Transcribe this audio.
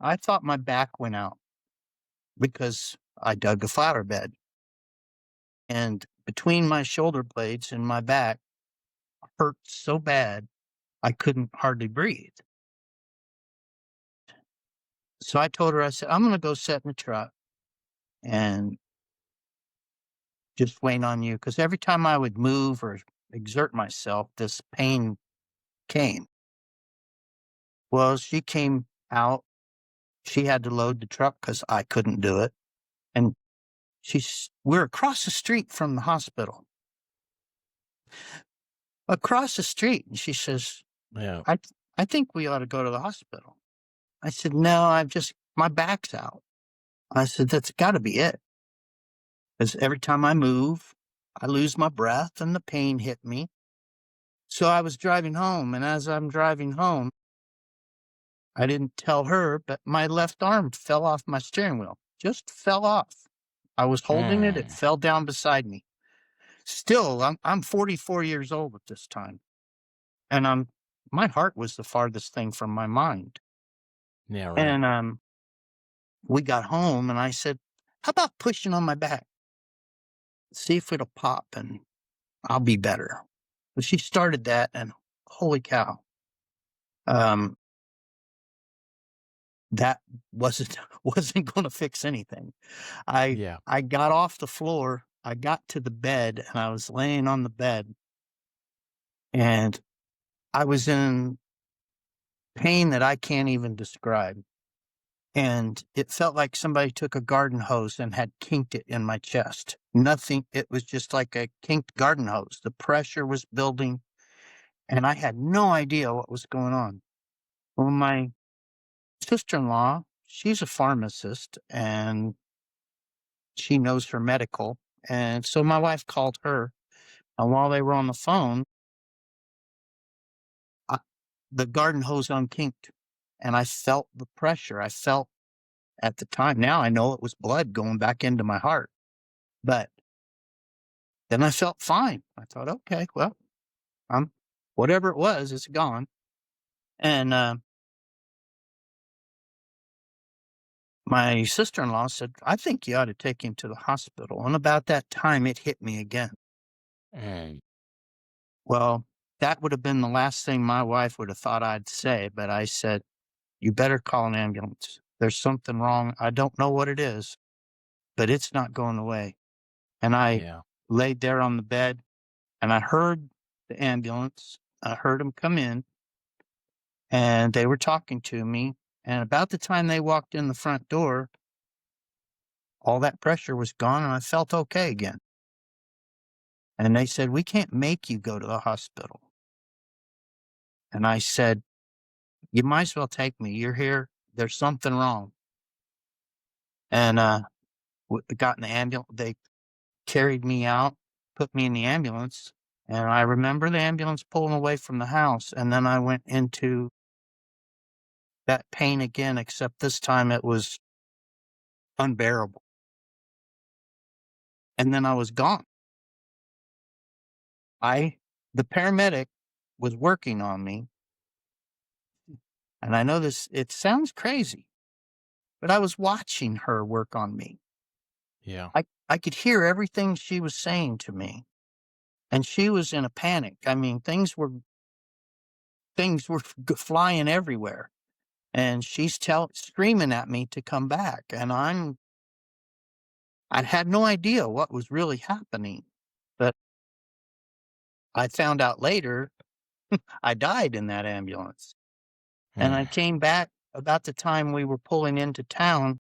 I thought my back went out because I dug a flower bed. And between my shoulder blades and my back hurt so bad I couldn't hardly breathe. So I told her, I said, I'm going to go sit in the truck and just wait on you. Because every time I would move or exert myself, this pain came. Well, she came out. She had to load the truck because I couldn't do it. And we're across the street from the hospital. Across the street. And she says, Yeah. I think we ought to go to the hospital. I said, no, my back's out. I said, that's got to be it. Because every time I move, I lose my breath and the pain hit me. So I was driving home, and as I'm driving home, I didn't tell her, but my left arm fell off my steering wheel. Just fell off. I was holding it. It fell down beside me. Still, I'm 44 years old at this time. And my heart was the farthest thing from my mind. Yeah, right. And we got home, and I said, how about pushing on my back? See if it'll pop, and I'll be better. But she started that, and holy cow. That wasn't going to fix anything. I got off the floor. I got to the bed, and I was laying on the bed, and I was in pain that I can't even describe. And it felt like somebody took a garden hose and had kinked it in my chest. Nothing. It was just like a kinked garden hose. The pressure was building, and I had no idea what was going on. Well, my sister-in-law, she's a pharmacist, and she knows her medical. And so my wife called her, and while they were on the phone, the garden hose unkinked, and I felt the pressure. I felt at the time, now I know it was blood going back into my heart, but then I felt fine. I thought, okay, well, whatever it was, it's gone. And my sister-in-law said, I think you ought to take him to the hospital. And about that time, it hit me again. Well, that would have been the last thing my wife would have thought I'd say, but I said, you better call an ambulance. There's something wrong. I don't know what it is, but it's not going away. And I laid there on the bed, and I heard the ambulance. I heard them come in, and they were talking to me. And about the time they walked in the front door, all that pressure was gone, and I felt okay again. And they said, we can't make you go to the hospital. And I said, you might as well take me. You're here. There's something wrong. And got in the ambulance. They carried me out, put me in the ambulance. And I remember the ambulance pulling away from the house. And then I went into that pain again, except this time it was unbearable. And then I was gone. The paramedic was working on me. And I know it sounds crazy, but I was watching her work on me. Yeah. I could hear everything she was saying to me, and she was in a panic. I mean, things were flying everywhere, and she's screaming at me to come back. And I had no idea what was really happening, but I found out later I died in that ambulance. And I came back about the time we were pulling into town.